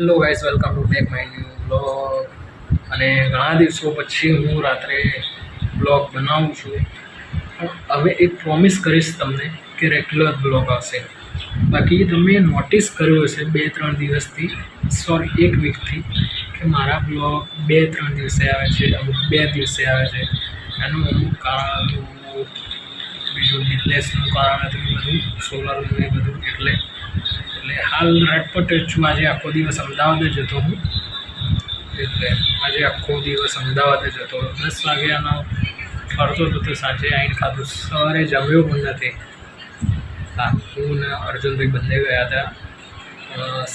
Hello guys, welcome to back my new blog. અને ઘણા દિવસો પછી હું રાત્રે બ્લોગ બનાવું છું. હવે એક પ્રોમિસ કરીશ તમને કે રેગ્યુલર બ્લોગ આવશે. બાકી તમે નોટિસ કર્યું હશે 2-3 દિવસથી, સોરી 1 વીકથી, કે મારા બ્લોગ 2-3 દિવસે આવે છે, અમુક 2 દિવસે આવે છે. એનું અમુક કારણ હતું, બીજું બિઝનેસનું કારણ હતું, એ બધું સોલરનું એ બધું. એટલે હાલ રટપટ જ છું. આજે આખો દિવસ અમદાવાદ જ હતો હું. એટલે આજે આખો દિવસ અમદાવાદ જ હતો. 10 વાગ્યાનો ફરતો હતો તો સાંજે આવીને ખાધું. સવારે જમ્યો પણ નથી. હા, હું ને અર્જુનભાઈ બંને ગયા હતા.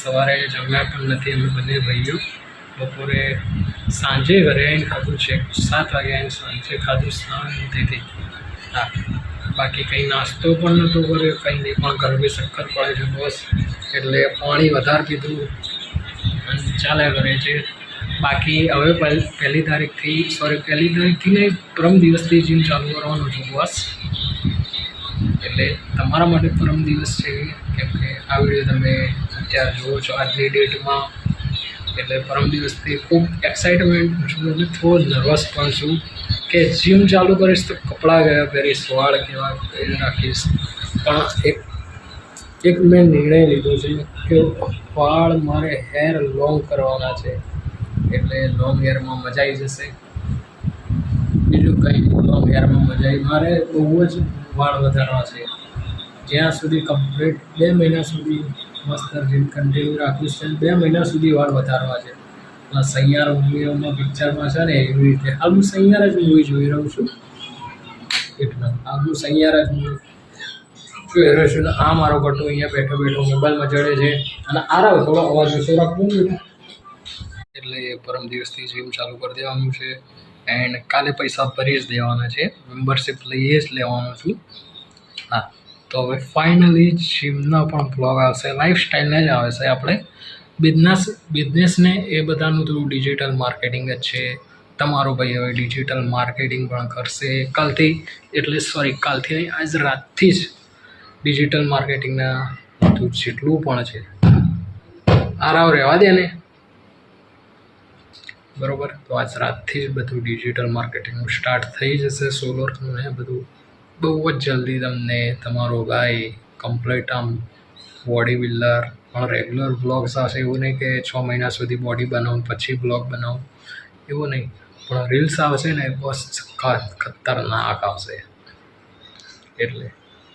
સવારે જમ્યા પણ નથી અમે બંને ભાઈઓ. બપોરે સાંજે ઘરે આવીને ખાધું છે. 7 વાગે આવીને સાંજે ખાધું શાંતિથી. હા, બાકી કંઈ નાસ્તો પણ નહોતો કર્યો, કંઈ નહીં. પણ ગરમી સખત પડે છે બસ, એટલે પાણી વધારે પીધું અને ચાલ્યા કરે છે. બાકી હવે પહેલી તારીખથી નહીં, પરમ દિવસથી જીમ ચાલુ કરવાનું છું બસ. એટલે તમારા માટે પરમ દિવસ છે, કેમ કે આ વિડીયો તમે અત્યારે જુઓ છો આજની ડેટમાં. એટલે પરમ દિવસથી ખૂબ એક્સાઇટમેન્ટ છું અને થોડો નર્વસ પણ છું કે જીમ ચાલુ કરીશ તો કપડાં કયા પહેરીશ, વાળ કેવા રાખીશ. પણ એક મેં નિર્ણય લીધો છે કે વાળ મારે હેર લોંગ કરવાના છે. એટલે લોંગ હેરમાં મજા આવી જશે. બીજું કંઈ લોંગ હેરમાં મજા આવી, મારે બહુ જ વાળ વધારવા છે. જ્યાં સુધી કમ્પ્લીટ 2 મહિના સુધી મસ્ત કન્ટિન્યુ રાખ્યું છે. 2 મહિના સુધી વાળ વધારવા છે. સૈયાર મૂવીઓમાં પિક્ચરમાં છે ને, એવી રીતે હાલ હું સૈયાર જ મૂવી જોઈ રહ્યો છું. એટલે હાલ હું સૈયાર જ મૂવી જોઈ રહ્યો છું. આ મારો ગટો અહીંયા બેઠો મોબાઈલમાં જડે છે. અને આરામ થોડો અવાજ ઓછો રાખવું બેટા. એટલે પરમ દિવસથી જીમ ચાલુ કરી દેવાનું છે. એન્ડ કાલે પૈસા ભરી જ દેવાના છે. મેમ્બરશિપ લઈએ જ લેવાનો છું. હા, તો હવે ફાઇનલી જીમના પણ બ્લોગ આવશે, લાઈફસ્ટાઈલને જ આવશે. આપણે બિઝનેસને એ બધાનું થોડું ડિજિટલ માર્કેટિંગ જ છે. તમારો ભાઈ હવે ડિજિટલ માર્કેટિંગ પણ કરશે કાલથી. કાલથી નહીં, આજ રાતથી જ ડિજિટલ માર્કેટિંગના બધું જેટલું પણ છે આરાવ રહેવા દે ને, બરાબર. તો આજ રાતથી જ બધું ડિજિટલ માર્કેટિંગનું સ્ટાર્ટ થઈ જશે. સોલરનું ને બધું બહુ જ જલ્દી. તમને તમારો ભાઈ કમ્પ્લીટ આમ બોડી બિલ્ડર પણ રેગ્યુલર બ્લોગ્સ આવશે. એવું નહીં કે 6 મહિના સુધી બોડી બનાવું પછી બ્લોગ બનાવું, એવું નહીં. પણ રીલ્સ આવશે ને બસ ખતરનાક આવશે. એટલે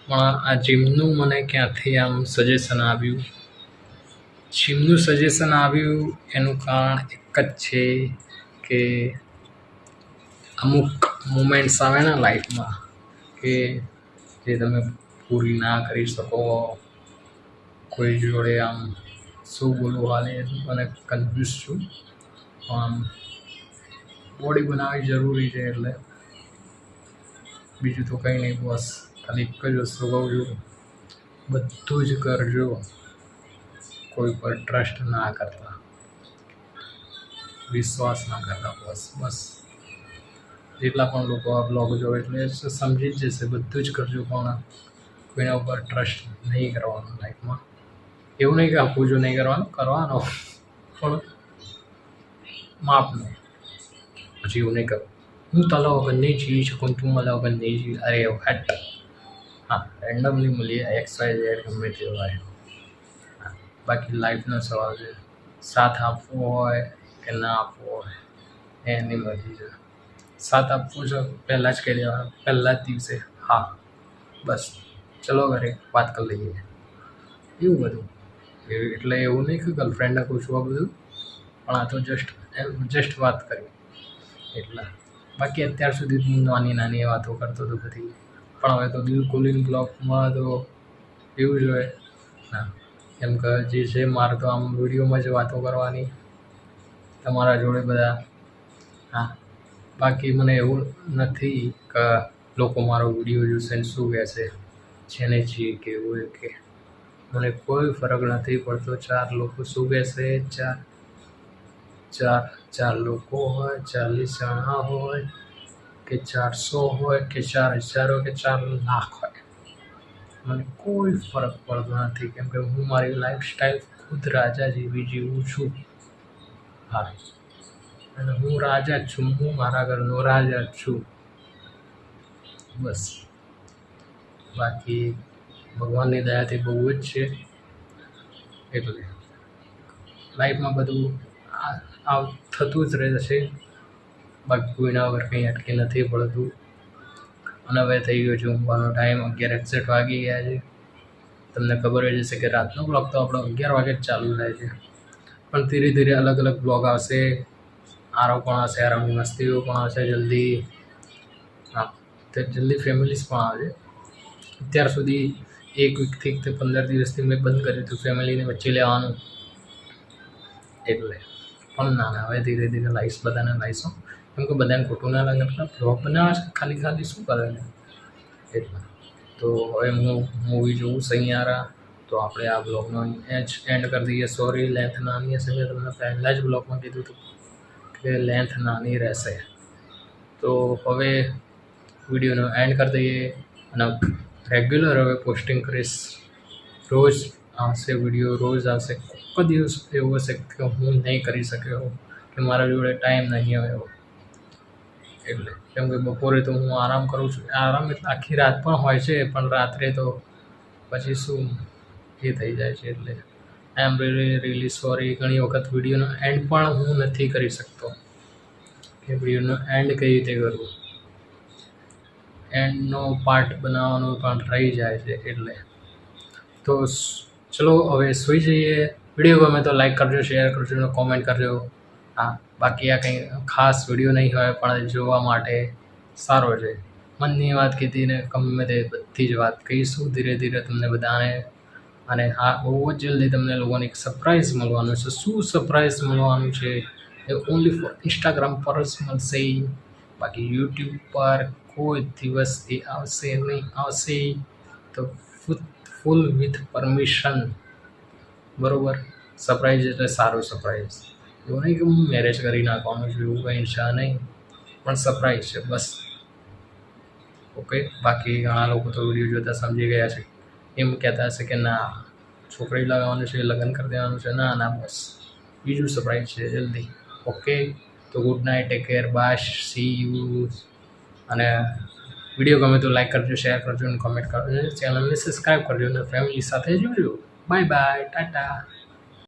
પણ આ જીમનું મને ક્યાંથી આમ સજેશન આવ્યું, એનું કારણ એક જ છે કે અમુક મુમેન્ટ્સ આવે ને લાઈફમાં કે જે તમે પૂરી ના કરી શકો. કોઈ જોડે આમ શું બોલવું હાલે મને કન્ફ્યુઝ છું. આમ બોડી બનાવવી જરૂરી છે. એટલે બીજું તો કંઈ નહીં, બસ ખાલી એક જ વસ્તુ કહું છું, બધું જ કરજો, કોઈ પર ટ્રસ્ટ ના કરતા, વિશ્વાસ ના કરતા. બસ જેટલા પણ લોકો આ બ્લોગ જોવે એટલે સમજી જ જશે. બધું જ કરજો, પણ કોઈના ઉપર ટ્રસ્ટ નહીં કરવાનો લાઈફમાં. એવું નહીં કે આપવું જો નહીં કરવાનો પણ માપનો. પછી એવું નહીં કરું હું તારા વગર નહીં જીવી શકું, તું મારા વગર નહીં જીવી. અરે હટ. હા, રેન્ડમલી મળીએ, XYZ ગમે તે હોય. હા, બાકી લાઈફનો સવાલ છે. સાથ આપવો હોય કે ના આપવો હોય એની મરજી છે. સાથ આપવો છે પહેલાં જ કહી દેવાનું, પહેલા જ દિવસે. હા, બસ ચલો ઘરે વાત કરી લઈએ, એવું બધું. એટલે એવું નહીં કે ગર્લફ્રેન્ડને કહું છું આ બધું, પણ આ તો જસ્ટ વાત કરી એટલા. બાકી અત્યાર સુધી હું નાની વાતો કરતો હતો બધી, પણ હવે તો દિલ ખોલીને બ્લોગમાં તો એવું જ હોય. ના, કેમ કે જે છે મારે તો આમ વિડીયોમાં જ વાતો કરવાની તમારા જોડે બધા. હા, બાકી મને એવું નથી કે લોકો મારો વિડીયો જોશે ને શું કહેશે, જેને જે કહેવું હોય કે મને કોઈ ફરક નથી પડતો. 4 લોકો શું કહેશે, ચાર લોકો હોય, 40 જણા હોય કે 400 હોય કે 4000 હોય કે 4 લાખ હોય, મને કોઈ ફરક પડતો નથી. કેમ કે હું મારી લાઈફસ્ટાઈલ ખુદ રાજા જેવી જીવું છું. હા, અને હું રાજા જ છું, હું મારા ઘરનો રાજા જ છું. બસ, બાકી ભગવાનની દયાથી બહુ જ છે. એટલે લાઈફમાં બધું થતું જ રહે છે. બાકી કોઈના વગર કંઈ અટકી નથી પડતું. અને હવે થઈ ગયો છે ઊંઘવાનો ટાઈમ, 11:61 વાગી ગયા છે. તમને ખબર જ હશે કે રાતનો બ્લોગ તો આપણો 11 વાગે જ ચાલુ થાય છે, પણ ધીરે ધીરે અલગ અલગ બ્લોગ આવશે. આરો પણ આવશે, આરામની મસ્તીઓ પણ આવશે જલ્દી. હા, તે જલ્દી ફેમિલીસ પણ આવશે. અત્યાર સુધી 1 વીકથી કે 15 દિવસથી મેં બંધ કર્યું હતું ફેમિલીને વચ્ચે લેવાનું. એટલે પણ ના, હવે ધીરે ધીરે લાવીશ, બધાને લાવીશું. કેમ કે બધાને ખોટું ના લાગે, બ્લોગ બનાવે છે ખાલી શું કરે છે. એટલે તો હવે હું મૂવી જોઉં સૈયારા. તો આપણે આ બ્લોગનો એન્ડ કરી દઈએ. સોરી, લેન્થ નાની હશે. મેં તમને પહેલાં જ બ્લોગમાં કીધું હતું કે લેન્થ નાની રહેશે. તો હવે વિડીયોનો એન્ડ કરી દઈએ. અને રેગ્યુલર હવે પોસ્ટિંગ કરીશ. રોજ આવશે વિડીયો, રોજ આવશે. કોઈ દિવસ એવો હશે કે હું નહીં કરી શક્યો, કે મારા જોડે ટાઈમ નહીં આવ્યો. એટલે કેમ કે બપોરે તો હું આરામ કરું છું. આરામ એટલે આખી રાત પણ હોય છે, પણ રાત્રે તો પછી શું એ થઈ જાય છે. એટલે આઈ એમ રિયલી સોરી. ઘણી વખત વિડીયોનો એન્ડ પણ હું નથી કરી શકતો, કે વિડીયોનો એન્ડ કઈ રીતે કરવું. એન્ડનો પાર્ટ બનાવવાનો પણ રહી જાય છે. એટલે તો ચલો હવે સૂઈ જઈએ. વિડીયો ગમે તો લાઈક કરજો, શેર કરજો અને કોમેન્ટ કરજો. હા, બાકી આ કંઈ ખાસ વિડીયો નહીં હોય, પણ જોવા માટે સારો છે. મનની વાત કીધી ને ગમે તે બધી જ વાત કહીશું ધીરે ધીરે તમને બધાને. અને હા, બહુ જ જલ્દી તમને લોકોને એક સરપ્રાઈઝ મળવાનું છે. શું સરપ્રાઈઝ મળવાનું છે એ ઓનલી ફોર ઇન્સ્ટાગ્રામ પર જ મળશે. બાકી યુટ્યુબ પર કોઈ દિવસ એ આવશે નહીં. આવશે તો ફૂલ વિથ પરમિશન. બરાબર? સરપ્રાઈઝ એટલે સારું સરપ્રાઈઝ. એવું નહીં કે હું મેરેજ કરી નાખવાનું છું, એવું કંઈ ઈચ્છા નહીં, પણ સરપ્રાઈઝ છે બસ. ઓકે, બાકી ઘણા લોકો તો વિડીયો જોતા સમજી ગયા છે. એમ કહેતા હશે કે ના, છોકરી લગાવવાનું છે, લગ્ન કરી દેવાનું છે. ના ના, બસ બીજું સરપ્રાઈઝ છે જલ્દી. ઓકે, તો good night, take care, bye, see you. અને વિડીયો ગમે તો લાઈક કરજો, શેર કરજો અને કોમેન્ટ કરજો. ચેનલને સબસ્ક્રાઈબ કરજો અને ફેમિલી સાથે જોજો. Bye bye, Tata.